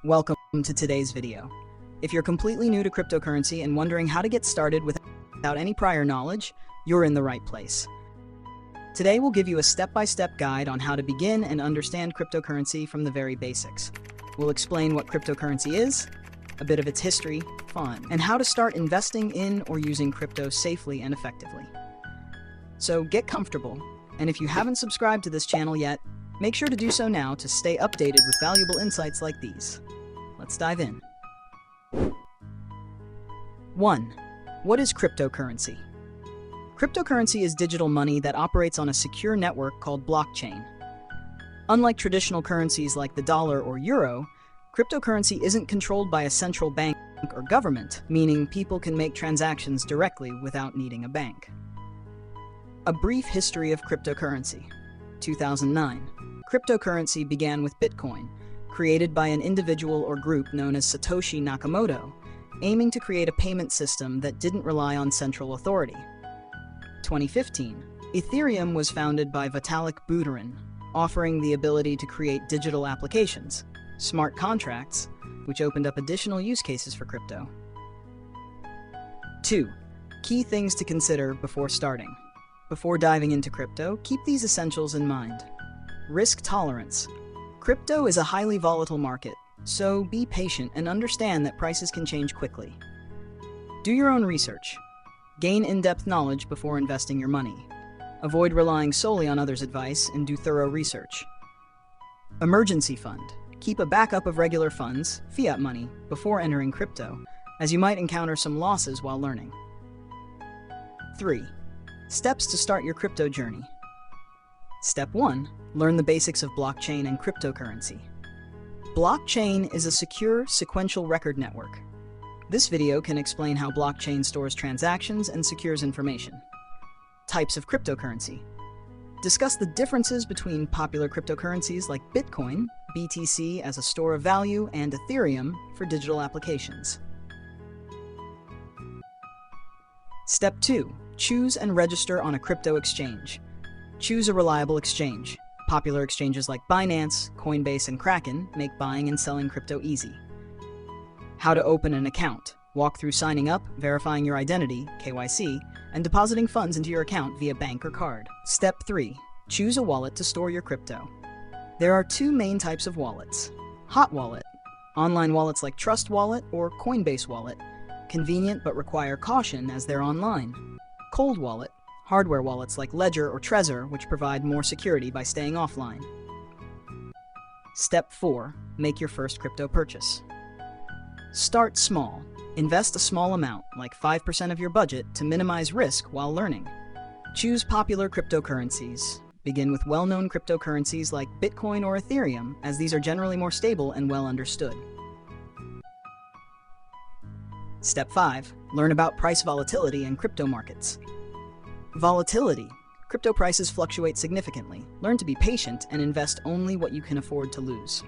Welcome to today's video. If you're completely new to cryptocurrency and wondering how to get started without any prior knowledge, you're in the right place. Today we'll give you a step-by-step guide on how to begin and understand cryptocurrency from the very basics. We'll explain what cryptocurrency is, a bit of its history, fun, and how to start investing in or using crypto safely and effectively. So get comfortable, and if you haven't subscribed to this channel yet, make sure to do so now to stay updated with valuable insights like these. Let's dive in. 1. What is cryptocurrency? Cryptocurrency is digital money that operates on a secure network called blockchain. Unlike traditional currencies like the dollar or euro, cryptocurrency isn't controlled by a central bank or government, meaning people can make transactions directly without needing a bank. A brief history of cryptocurrency. 2009. Cryptocurrency began with Bitcoin, created by an individual or group known as Satoshi Nakamoto, aiming to create a payment system that didn't rely on central authority. 2015. Ethereum was founded by Vitalik Buterin, offering the ability to create digital applications, smart contracts, which opened up additional use cases for crypto. 2. Key things to consider before starting. Before diving into crypto, keep these essentials in mind. Risk tolerance. Crypto is a highly volatile market, so be patient and understand that prices can change quickly. Do your own research. Gain in-depth knowledge before investing your money. Avoid relying solely on others' advice and do thorough research. Emergency fund. Keep a backup of regular funds, fiat money, before entering crypto, as you might encounter some losses while learning. 3. Steps to start your crypto journey. Step 1. Learn the basics of blockchain and cryptocurrency. Blockchain is a secure, sequential record network. This video can explain how blockchain stores transactions and secures information. Types of cryptocurrency. Discuss the differences between popular cryptocurrencies like Bitcoin, BTC as a store of value, and Ethereum for digital applications. Step 2. Choose and register on a crypto exchange. Choose a reliable exchange. Popular exchanges like Binance, Coinbase, and Kraken make buying and selling crypto easy. How to open an account. Walk through signing up, verifying your identity, KYC, and depositing funds into your account via bank or card. Step 3. Choose a wallet to store your crypto. There are two main types of wallets. Hot wallet. Online wallets like Trust Wallet or Coinbase Wallet. Convenient but require caution as they're online. Cold wallet. Hardware wallets like Ledger or Trezor, which provide more security by staying offline. Step 4. Make your first crypto purchase. Start small. Invest a small amount, like 5% of your budget, to minimize risk while learning. Choose popular cryptocurrencies. Begin with well-known cryptocurrencies like Bitcoin or Ethereum, as these are generally more stable and well understood. Step 5. Learn about price volatility and crypto markets. Volatility. Crypto prices fluctuate significantly. Learn to be patient and invest only what you can afford to lose.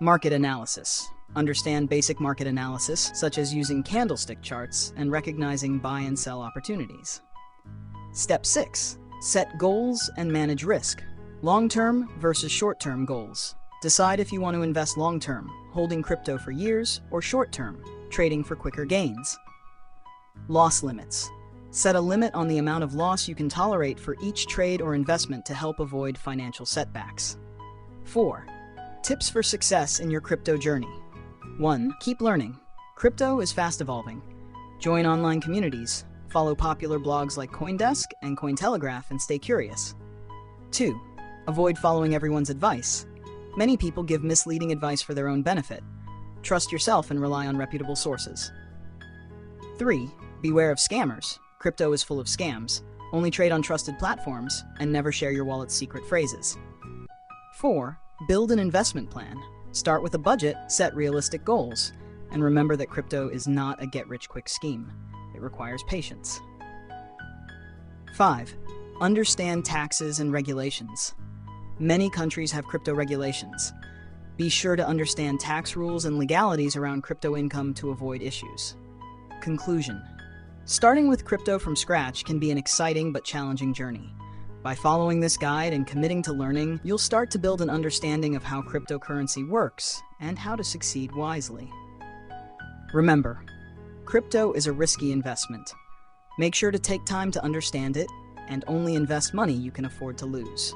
Market analysis. Understand basic market analysis, such as using candlestick charts and recognizing buy and sell opportunities. Step 6. Set goals and manage risk. Long-term versus short-term goals. Decide if you want to invest long-term, holding crypto for years, or short-term, trading for quicker gains. Loss limits. Set a limit on the amount of loss you can tolerate for each trade or investment to help avoid financial setbacks. 4. Tips for success in your crypto journey. 1. Keep learning. Crypto is fast evolving. Join online communities. Follow popular blogs like CoinDesk and Cointelegraph and stay curious. 2. Avoid following everyone's advice. Many people give misleading advice for their own benefit. Trust yourself and rely on reputable sources. 3. Beware of scammers. Crypto is full of scams. Only trade on trusted platforms and never share your wallet's secret phrases. 4. Build an investment plan. Start with a budget, set realistic goals, and remember that crypto is not a get-rich-quick scheme. It requires patience. 5. Understand taxes and regulations. Many countries have crypto regulations. Be sure to understand tax rules and legalities around crypto income to avoid issues. Conclusion. Starting with crypto from scratch can be an exciting but challenging journey. By following this guide and committing to learning, you'll start to build an understanding of how cryptocurrency works and how to succeed wisely. Remember, crypto is a risky investment. Make sure to take time to understand it and only invest money you can afford to lose.